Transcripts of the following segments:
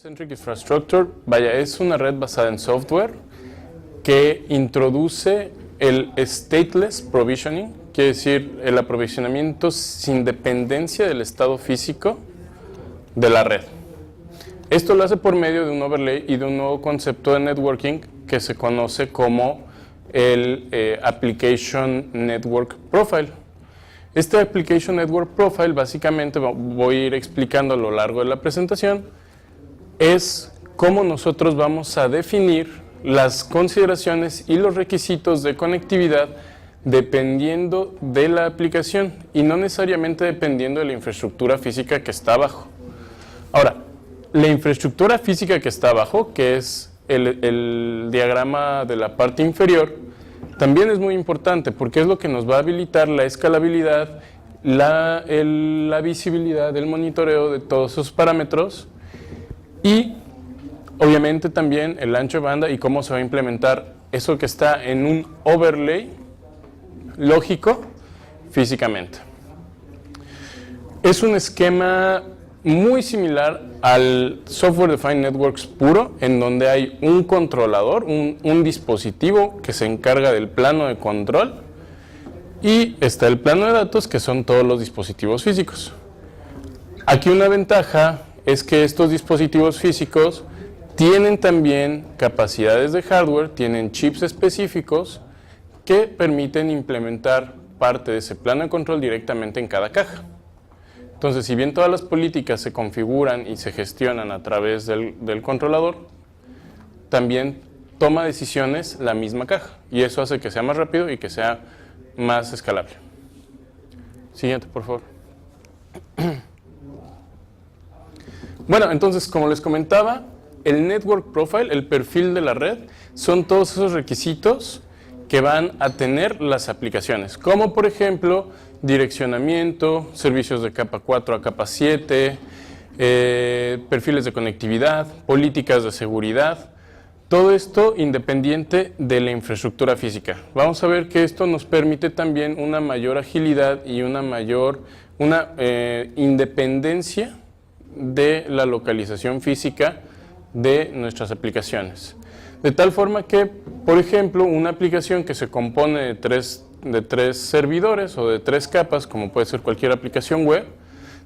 Application-Centric Infrastructure, vaya, es una red basada en software que introduce el stateless provisioning, quiere decir el aprovisionamiento sin dependencia del estado físico de la red. Esto lo hace por medio de un overlay y de un nuevo concepto de networking que se conoce como el Application Network Profile. Este Application Network Profile, básicamente voy a ir explicando a lo largo de la presentación, es cómo nosotros vamos a definir las consideraciones y los requisitos de conectividad dependiendo de la aplicación y no necesariamente dependiendo de la infraestructura física que está abajo. Ahora, la infraestructura física que está abajo, que es el diagrama de la parte inferior, también es muy importante porque es lo que nos va a habilitar la escalabilidad, la visibilidad, el monitoreo de todos esos parámetros y obviamente también el ancho de banda y cómo se va a implementar eso que está en un overlay lógico físicamente. Es un esquema muy similar al Software Defined Networks puro, en donde hay un controlador, un dispositivo que se encarga del plano de control y está el plano de datos, que son todos los dispositivos físicos. Aquí una ventaja es que estos dispositivos físicos tienen también capacidades de hardware, tienen chips específicos que permiten implementar parte de ese plano de control directamente en cada caja. Entonces, si bien todas las políticas se configuran y se gestionan a través del controlador, también toma decisiones la misma caja y eso hace que sea más rápido y que sea más escalable. Siguiente, por favor. Bueno, entonces, como les comentaba, el Network Profile, el perfil de la red, son todos esos requisitos que van a tener las aplicaciones, como por ejemplo direccionamiento, servicios de capa 4 a capa 7, perfiles de conectividad, políticas de seguridad, todo esto independiente de la infraestructura física. Vamos a ver que esto nos permite también una mayor agilidad y una independencia de la localización física de nuestras aplicaciones. De tal forma que, por ejemplo, una aplicación que se compone de tres servidores o de 3 capas, como puede ser cualquier aplicación web,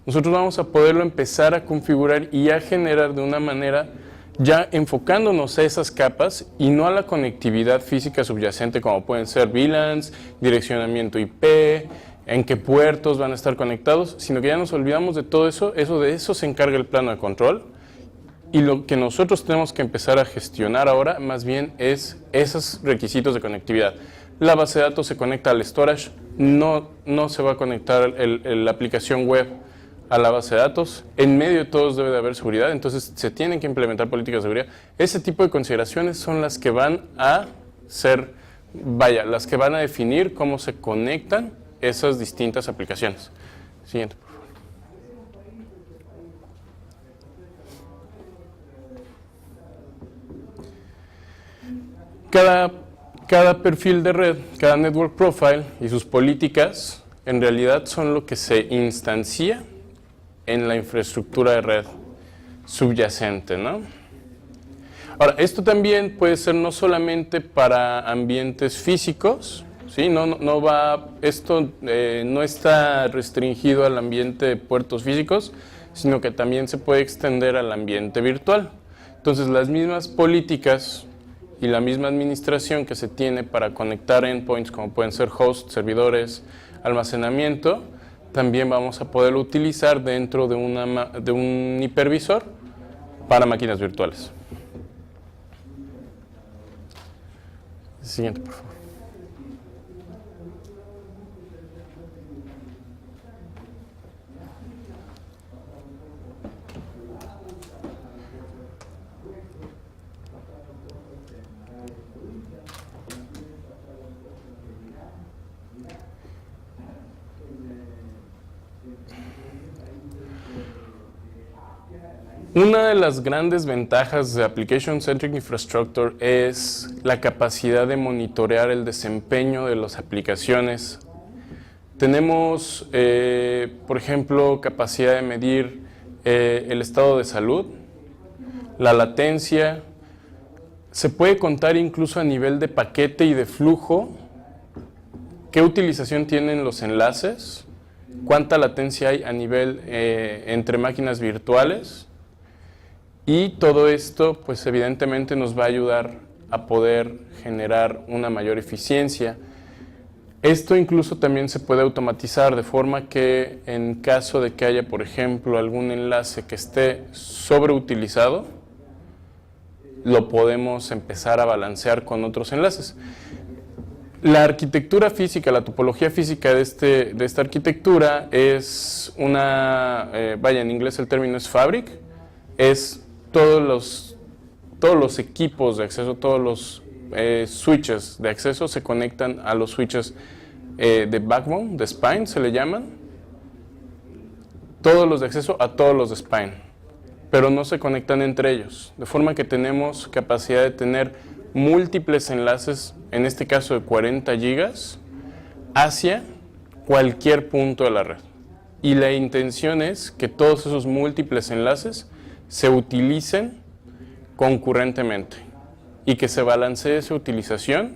nosotros vamos a poderlo empezar a configurar y a generar de una manera ya enfocándonos a esas capas y no a la conectividad física subyacente como pueden ser VLANs, direccionamiento IP, en qué puertos van a estar conectados, sino que ya nos olvidamos de todo eso, de eso se encarga el plano de control. Y lo que nosotros tenemos que empezar a gestionar ahora, más bien, es esos requisitos de conectividad. La base de datos se conecta al storage, no se va a conectar la aplicación web a la base de datos. En medio de todos debe de haber seguridad, entonces se tienen que implementar políticas de seguridad. Ese tipo de consideraciones son las que van a ser, las que van a definir cómo se conectan esas distintas aplicaciones. Siguiente, por favor. Cada perfil de red, cada network profile y sus políticas en realidad son lo que se instancia en la infraestructura de red subyacente, ¿no? Ahora, esto también puede ser no solamente para ambientes físicos, ¿sí? Esto no está restringido al ambiente de puertos físicos, sino que también se puede extender al ambiente virtual. Entonces, las mismas políticas y la misma administración que se tiene para conectar endpoints, como pueden ser hosts, servidores, almacenamiento, también vamos a poderlo utilizar dentro de un hipervisor para máquinas virtuales. Siguiente, por favor. Una de las grandes ventajas de Application Centric Infrastructure es la capacidad de monitorear el desempeño de las aplicaciones. Tenemos, por ejemplo, capacidad de medir el estado de salud, la latencia. Se puede contar incluso a nivel de paquete y de flujo qué utilización tienen los enlaces, cuánta latencia hay a nivel entre máquinas virtuales, y todo esto pues evidentemente nos va a ayudar a poder generar una mayor eficiencia. Esto incluso también se puede automatizar de forma que en caso de que haya, por ejemplo, algún enlace que esté sobreutilizado, lo podemos empezar a balancear con otros enlaces. La arquitectura física, la topología física de esta arquitectura es una, en inglés el término es fabric, es todos los equipos de acceso, todos los switches de acceso se conectan a los switches de backbone, de spine se le llaman, todos los de acceso a todos los de spine, pero no se conectan entre ellos, de forma que tenemos capacidad de tener múltiples enlaces, en este caso de 40 gigas, hacia cualquier punto de la red. Y la intención es que todos esos múltiples enlaces se utilicen concurrentemente y que se balancee esa utilización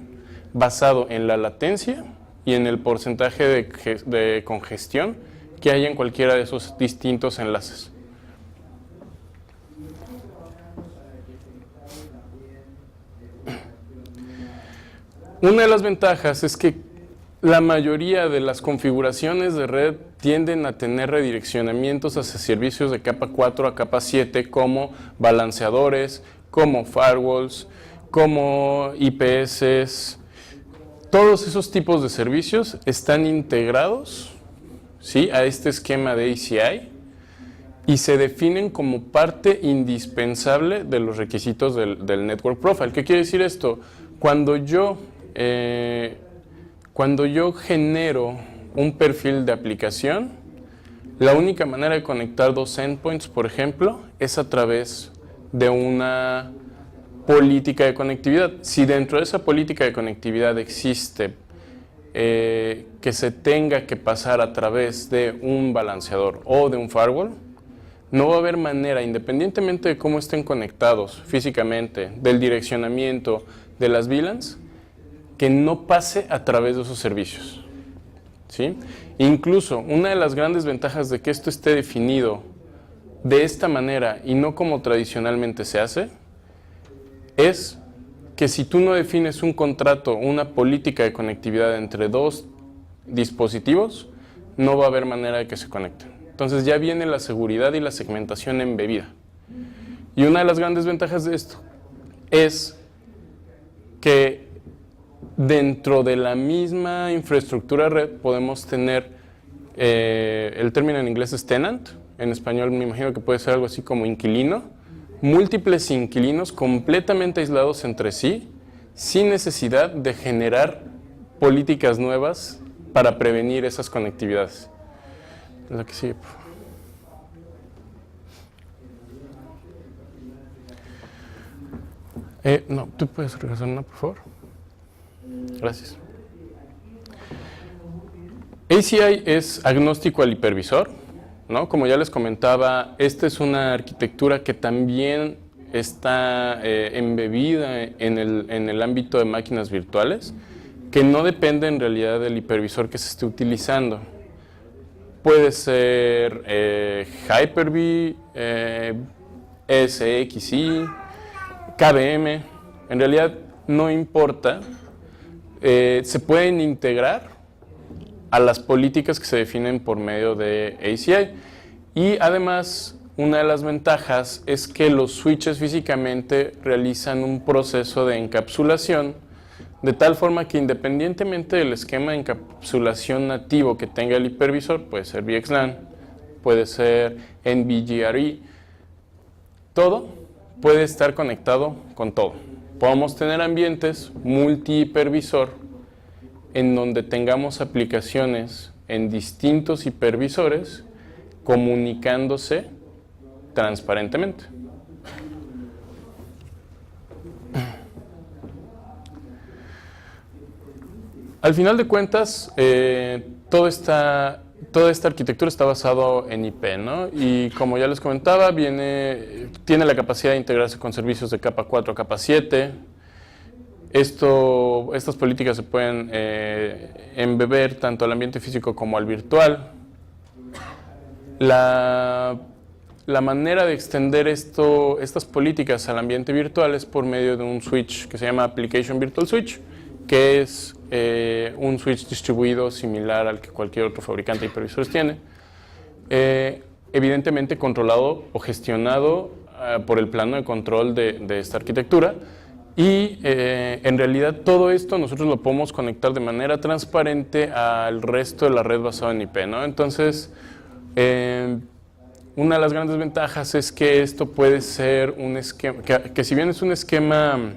basado en la latencia y en el porcentaje de congestión que haya en cualquiera de esos distintos enlaces. Una de las ventajas es que la mayoría de las configuraciones de red tienden a tener redireccionamientos hacia servicios de capa 4 a capa 7 como balanceadores, como firewalls, como IPS. Todos esos tipos de servicios están integrados, ¿sí?, a este esquema de ACI y se definen como parte indispensable de los requisitos del Network Profile. ¿Qué quiere decir esto? Cuando yo genero un perfil de aplicación, la única manera de conectar dos endpoints, por ejemplo, es a través de una política de conectividad. Si dentro de esa política de conectividad existe que se tenga que pasar a través de un balanceador o de un firewall, no va a haber manera, independientemente de cómo estén conectados físicamente, del direccionamiento, de las VLANs, que no pase a través de esos servicios, ¿sí? Incluso una de las grandes ventajas de que esto esté definido de esta manera y no como tradicionalmente se hace, es que si tú no defines un contrato, una política de conectividad entre dos dispositivos, no va a haber manera de que se conecten. Entonces ya viene la seguridad y la segmentación embebida. Y una de las grandes ventajas de esto es que dentro de la misma infraestructura red podemos tener, el término en inglés es tenant, en español me imagino que puede ser algo así como inquilino, múltiples inquilinos completamente aislados entre sí, sin necesidad de generar políticas nuevas para prevenir esas conectividades. La que sigue, por favor. No, ¿tú puedes regresar una, por favor? Gracias. ACI es agnóstico al hipervisor, ¿no? Como ya les comentaba, esta es una arquitectura que también está embebida en el ámbito de máquinas virtuales, que no depende en realidad del hipervisor que se esté utilizando. Puede ser Hyper-V, SXI, KVM, en realidad no importa, se pueden integrar a las políticas que se definen por medio de ACI. Y además, una de las ventajas es que los switches físicamente realizan un proceso de encapsulación, de tal forma que independientemente del esquema de encapsulación nativo que tenga el hipervisor, puede ser VXLAN, puede ser NVGRE, todo puede estar conectado con todo. Podemos tener ambientes multi-hipervisor en donde tengamos aplicaciones en distintos hipervisores comunicándose transparentemente. Al final de cuentas, todo toda esta arquitectura está basada en IP, ¿no? Y como ya les comentaba, tiene la capacidad de integrarse con servicios de capa 4 a capa 7. Estas políticas se pueden embeber tanto al ambiente físico como al virtual. La manera de extender estas políticas al ambiente virtual es por medio de un switch que se llama Application Virtual Switch, que es un switch distribuido similar al que cualquier otro fabricante de hipervisores tiene, evidentemente controlado o gestionado por el plano de control de esta arquitectura. Y en realidad todo esto nosotros lo podemos conectar de manera transparente al resto de la red basada en IP, ¿no? Entonces, una de las grandes ventajas es que esto puede ser un esquema, que si bien es un esquema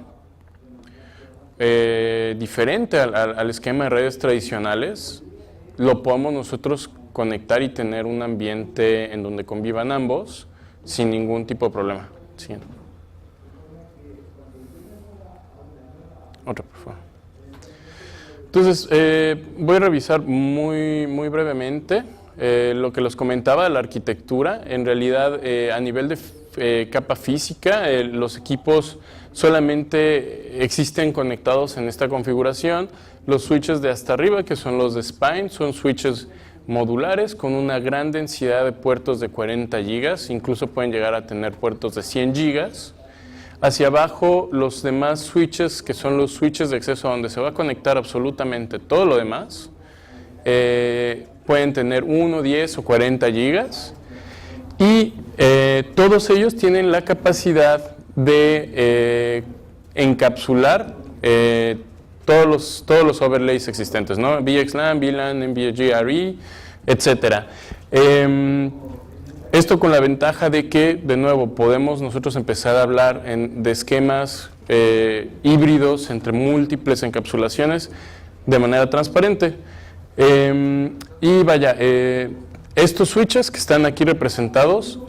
diferente al esquema de redes tradicionales, lo podemos nosotros conectar y tener un ambiente en donde convivan ambos sin ningún tipo de problema. Siguiente. Otra, por favor. Entonces, voy a revisar muy brevemente lo que les comentaba de la arquitectura. En realidad, a nivel de capa física, los equipos solamente existen conectados en esta configuración. Los switches de hasta arriba, que son los de Spine, son switches modulares con una gran densidad de puertos de 40 gigas, incluso pueden llegar a tener puertos de 100 gigas. Hacia abajo, los demás switches, que son los switches de acceso a donde se va a conectar absolutamente todo lo demás, pueden tener 1, 10 o 40 gigas. Y todos ellos tienen la capacidad de encapsular todos los overlays existentes, ¿no? VXLAN, VLAN, NVGRE, etc. Esto con la ventaja de que, de nuevo, podemos nosotros empezar a hablar de esquemas híbridos entre múltiples encapsulaciones de manera transparente. Y vaya, estos switches que están aquí representados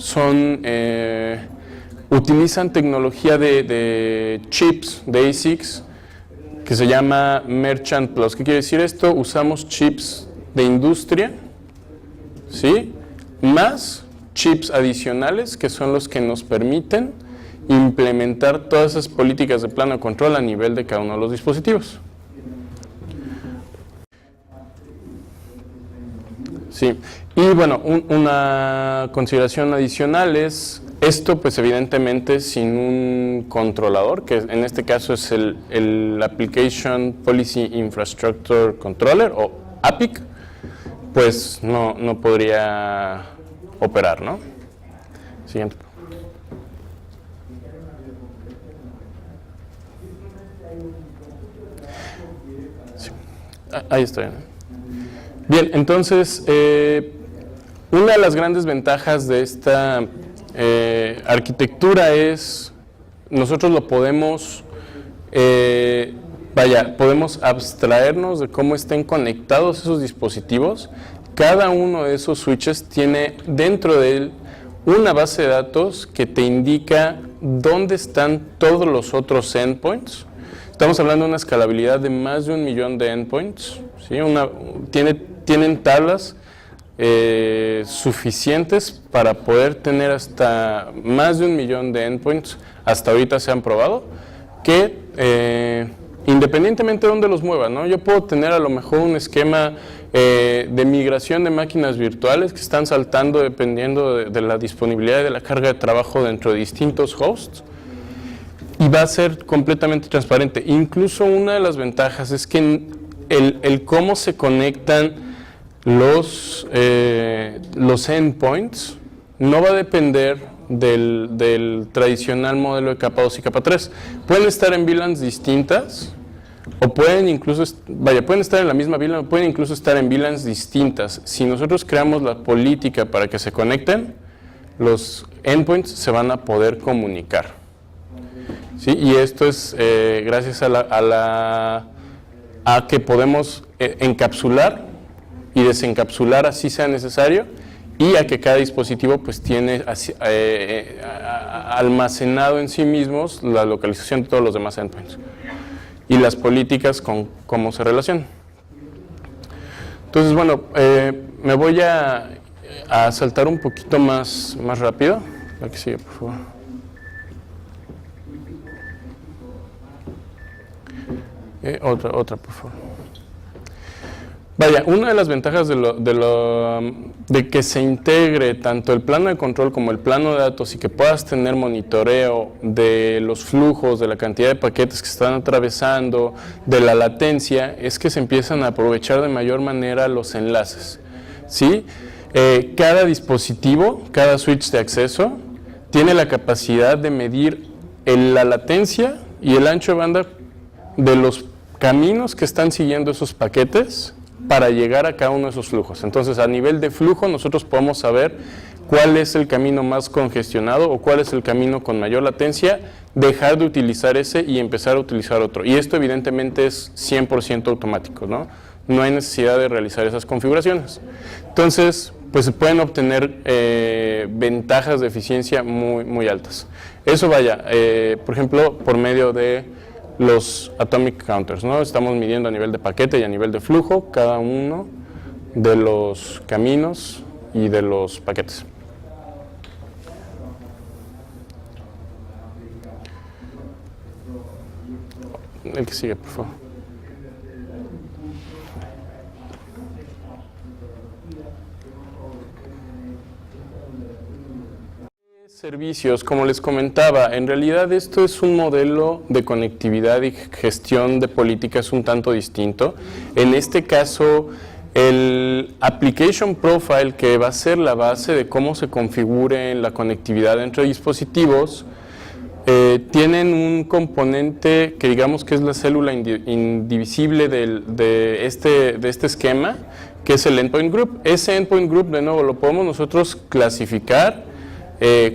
utilizan tecnología de chips, de ASICs, que se llama Merchant Plus. ¿Qué quiere decir esto? Usamos chips de industria, ¿sí?, más chips adicionales, que son los que nos permiten implementar todas esas políticas de plano de control a nivel de cada uno de los dispositivos. Sí, y bueno, una consideración adicional es esto, pues evidentemente sin un controlador, que en este caso es el Application Policy Infrastructure Controller, o APIC, pues no podría operar, ¿no? Siguiente. Sí. Ahí estoy, ¿no? Bien, entonces, una de las grandes ventajas de esta arquitectura es, nosotros lo podemos, podemos abstraernos de cómo estén conectados esos dispositivos. Cada uno de esos switches tiene dentro de él una base de datos que te indica dónde están todos los otros endpoints. Estamos hablando de una escalabilidad de más de 1 millón de endpoints, ¿sí? Tienen tablas suficientes para poder tener hasta más de 1 millón de endpoints, hasta ahorita se han probado, que independientemente de dónde los mueva, ¿no? Yo puedo tener a lo mejor un esquema de migración de máquinas virtuales que están saltando dependiendo de la disponibilidad y de la carga de trabajo dentro de distintos hosts, y va a ser completamente transparente. Incluso una de las ventajas es que el cómo se conectan los endpoints no va a depender del tradicional modelo de capa 2 y capa 3. Pueden estar en VLANs distintas, o pueden incluso, pueden estar en la misma VLAN, o pueden incluso estar en VLANs distintas. Si nosotros creamos la política para que se conecten, los endpoints se van a poder comunicar, ¿sí? Y esto es gracias a que podemos encapsular y desencapsular así sea necesario, y a que cada dispositivo pues tiene almacenado en sí mismos la localización de todos los demás endpoints y las políticas con cómo se relacionan. Entonces, bueno, Me voy a saltar un poquito más rápido. La que sigue, por favor. Otra, por favor. Vaya, una de las ventajas de que se integre tanto el plano de control como el plano de datos y que puedas tener monitoreo de los flujos, de la cantidad de paquetes que están atravesando, de la latencia, es que se empiezan a aprovechar de mayor manera los enlaces, ¿sí? Cada dispositivo, cada switch de acceso, tiene la capacidad de medir la latencia y el ancho de banda de los caminos que están siguiendo esos paquetes para llegar a cada uno de esos flujos. Entonces, a nivel de flujo, nosotros podemos saber cuál es el camino más congestionado o cuál es el camino con mayor latencia, dejar de utilizar ese y empezar a utilizar otro. Y esto evidentemente es 100% automático, ¿no? No hay necesidad de realizar esas configuraciones. Entonces, pues se pueden obtener ventajas de eficiencia muy altas. Eso vaya, por ejemplo, por medio de los atomic counters, ¿no? Estamos midiendo a nivel de paquete y a nivel de flujo cada uno de los caminos y de los paquetes. El que sigue, por favor. Servicios, como les comentaba, en realidad esto es un modelo de conectividad y gestión de políticas un tanto distinto. En este caso, el Application Profile, que va a ser la base de cómo se configure la conectividad entre dispositivos, tienen un componente que digamos que es la célula indivisible de este esquema, que es el Endpoint Group. Ese Endpoint Group, de nuevo, lo podemos nosotros clasificar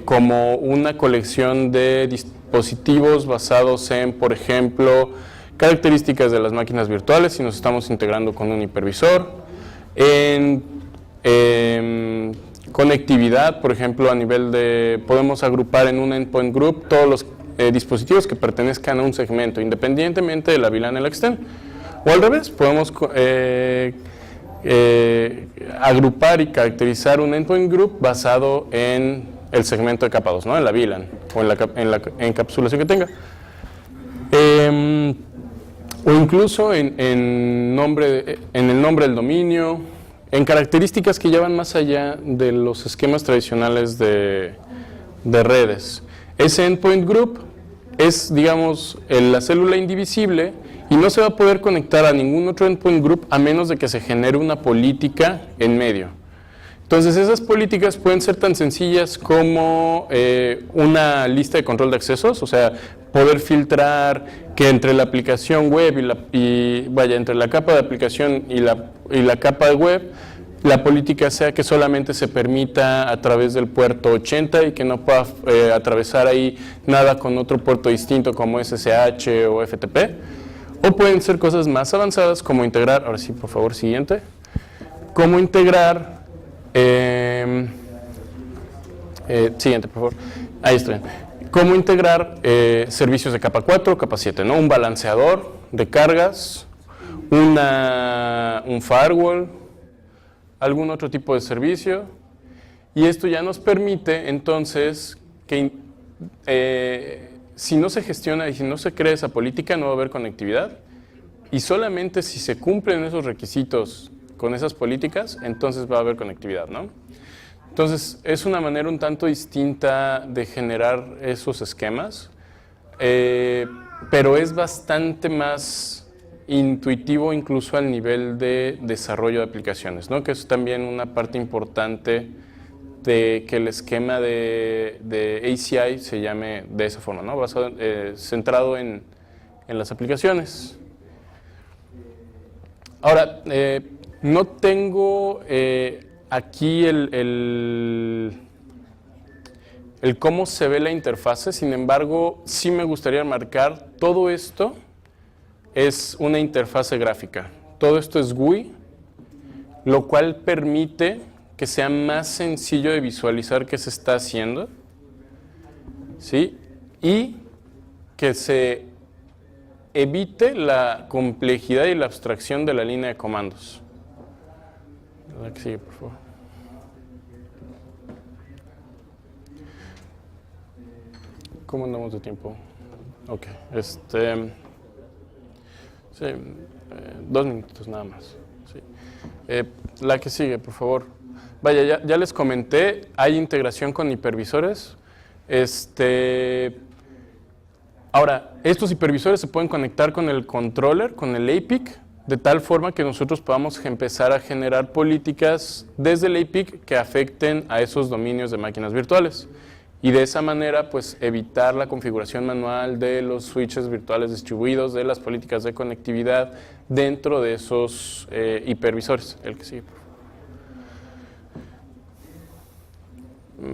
como una colección de dispositivos basados en, por ejemplo, características de las máquinas virtuales, si nos estamos integrando con un hipervisor, en conectividad, por ejemplo, a nivel de, podemos agrupar en un endpoint group todos los dispositivos que pertenezcan a un segmento, independientemente de la VLAN en la que estén. O al revés, podemos agrupar y caracterizar un endpoint group basado en el segmento de capa 2, ¿no? En la VLAN o en la encapsulación que tenga. O incluso en el nombre del dominio, en características que ya van más allá de los esquemas tradicionales de redes. Ese endpoint group es, digamos, la célula indivisible y no se va a poder conectar a ningún otro endpoint group a menos de que se genere una política en medio. Entonces, esas políticas pueden ser tan sencillas como una lista de control de accesos, o sea, poder filtrar que entre la aplicación web entre la capa de aplicación y la capa de web, la política sea que solamente se permita a través del puerto 80 y que no pueda atravesar ahí nada con otro puerto distinto como SSH o FTP. O pueden ser cosas más avanzadas como integrar, ahora sí, por favor, siguiente, como integrar siguiente, por favor. Ahí está. Cómo integrar servicios de capa 4, capa 7, ¿no? Un balanceador de cargas, un firewall, algún otro tipo de servicio. Y esto ya nos permite, entonces, que si no se gestiona y si no se crea esa política, no va a haber conectividad. Y solamente si se cumplen esos requisitos con esas políticas, entonces va a haber conectividad, ¿no? Entonces, es una manera un tanto distinta de generar esos esquemas, pero es bastante más intuitivo incluso al nivel de desarrollo de aplicaciones, ¿no? Que es también una parte importante de que el esquema de ACI se llame de esa forma, ¿no? Centrado en las aplicaciones. Ahora, no tengo aquí el cómo se ve la interfase, sin embargo, sí me gustaría marcar todo esto es una interfase gráfica. Todo esto es GUI, lo cual permite que sea más sencillo de visualizar qué se está haciendo, ¿sí? Y que se evite la complejidad y la abstracción de la línea de comandos. La que sigue, por favor. ¿Cómo andamos de tiempo? Ok, sí, 2 minutos nada más. Sí. La que sigue, por favor. Vaya, ya les comenté, hay integración con hipervisores. Ahora, estos hipervisores se pueden conectar con el controller, con el APIC, de tal forma que nosotros podamos empezar a generar políticas desde el APIC que afecten a esos dominios de máquinas virtuales. Y de esa manera, pues, evitar la configuración manual de los switches virtuales distribuidos, de las políticas de conectividad dentro de esos hipervisores. El que sigue, por favor.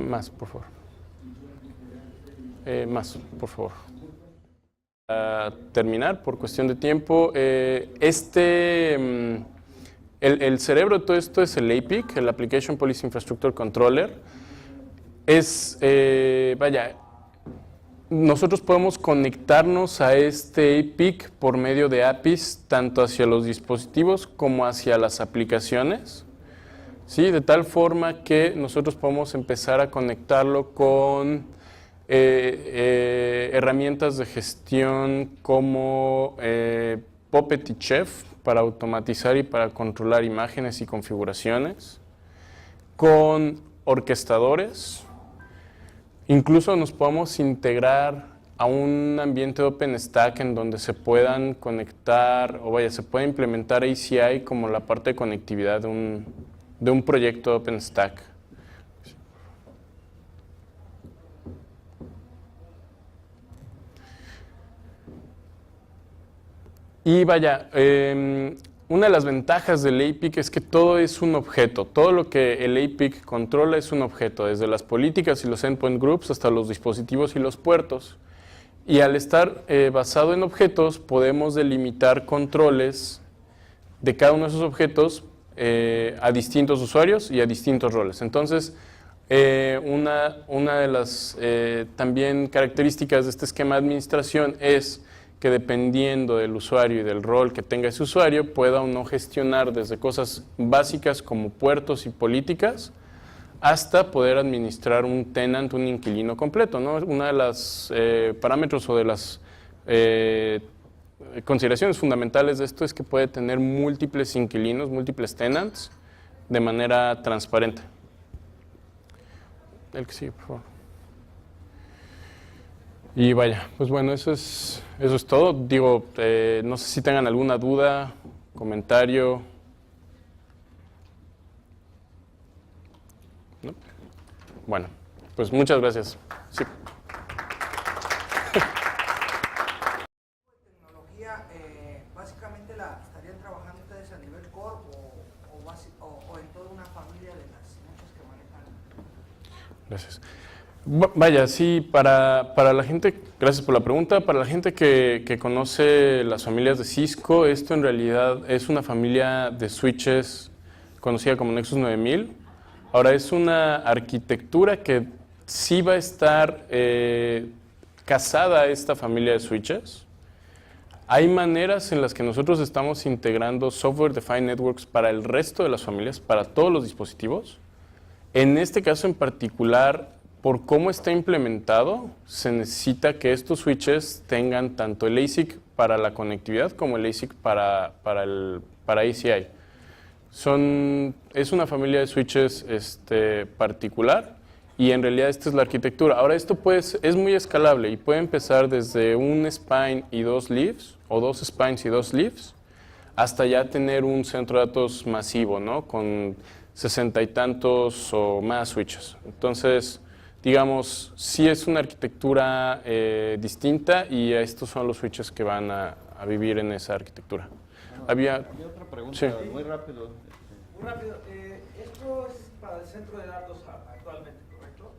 Más, por favor. Más, por favor. Para terminar, por cuestión de tiempo, el cerebro de todo esto es el APIC, el Application Policy Infrastructure Controller. Vaya, nosotros podemos conectarnos a este APIC por medio de APIs, tanto hacia los dispositivos como hacia las aplicaciones, ¿sí? De tal forma que nosotros podemos empezar a conectarlo con herramientas de gestión como Puppet y Chef para automatizar y para controlar imágenes y configuraciones, con orquestadores. Incluso nos podemos integrar a un ambiente de OpenStack en donde se puedan conectar, o vaya, se puede implementar ACI como la parte de conectividad de un proyecto de OpenStack. Y vaya, una de las ventajas del APIC es que todo es un objeto. Todo lo que el APIC controla es un objeto, desde las políticas y los endpoint groups hasta los dispositivos y los puertos. Y al estar basado en objetos, podemos delimitar controles de cada uno de esos objetos a distintos usuarios y a distintos roles. Entonces, una de las también características de este esquema de administración es que dependiendo del usuario y del rol que tenga ese usuario, pueda o no gestionar desde cosas básicas como puertos y políticas, hasta poder administrar un tenant, un inquilino completo, ¿no? Una de las parámetros o de las consideraciones fundamentales de esto es que puede tener múltiples inquilinos, múltiples tenants, de manera transparente. El que sigue, por favor. Y vaya, pues bueno, eso es todo. Digo, no sé si tengan alguna duda, comentario. ¿No? Bueno, pues muchas gracias. Sí. Tecnología, básicamente la estarían trabajando ustedes a nivel core o en toda una familia de las muchas que manejan. Gracias. Vaya, sí, para la gente, gracias por la pregunta, para la gente que conoce las familias de Cisco, esto en realidad es una familia de switches conocida como Nexus 9000. Ahora, es una arquitectura que sí va a estar casada a esta familia de switches. Hay maneras en las que nosotros estamos integrando Software Defined Networks para el resto de las familias, para todos los dispositivos. En este caso en particular, por cómo está implementado, se necesita que estos switches tengan tanto el ASIC para la conectividad como el ASIC para ACI. Es una familia de switches particular y en realidad esta es la arquitectura. Ahora esto es muy escalable y puede empezar desde un spine y 2 leaves o 2 spines y 2 leaves hasta ya tener un centro de datos masivo, ¿no? Con 60 y tantos o más switches. Entonces, digamos, sí es una arquitectura distinta y estos son los switches que van a vivir en esa arquitectura. Había otra pregunta, sí. Muy rápido. Muy rápido, esto es para el centro de datos actualmente, ¿correcto?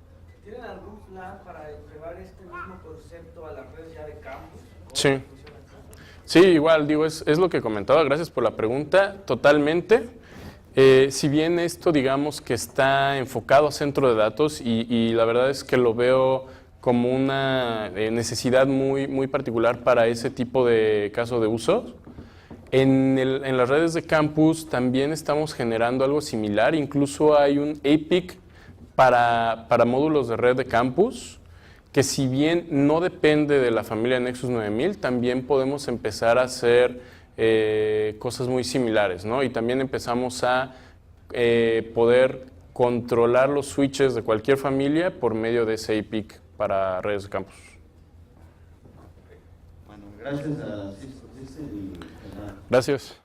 ¿Tienen algún plan para llevar este mismo concepto a las redes ya de campus? Sí. Sí, igual, digo, es lo que comentaba, gracias por la pregunta, totalmente. Si bien esto, digamos, que está enfocado a centro de datos y la verdad es que lo veo como una necesidad muy particular para ese tipo de caso de uso, En las redes de campus también estamos generando algo similar, incluso hay un APIC para módulos de red de campus, que si bien no depende de la familia Nexus 9000, también podemos empezar a hacer cosas muy similares, ¿no? Y también empezamos a poder controlar los switches de cualquier familia por medio de ese APIC para redes de campus. Bueno, gracias a Cisco y Gracias.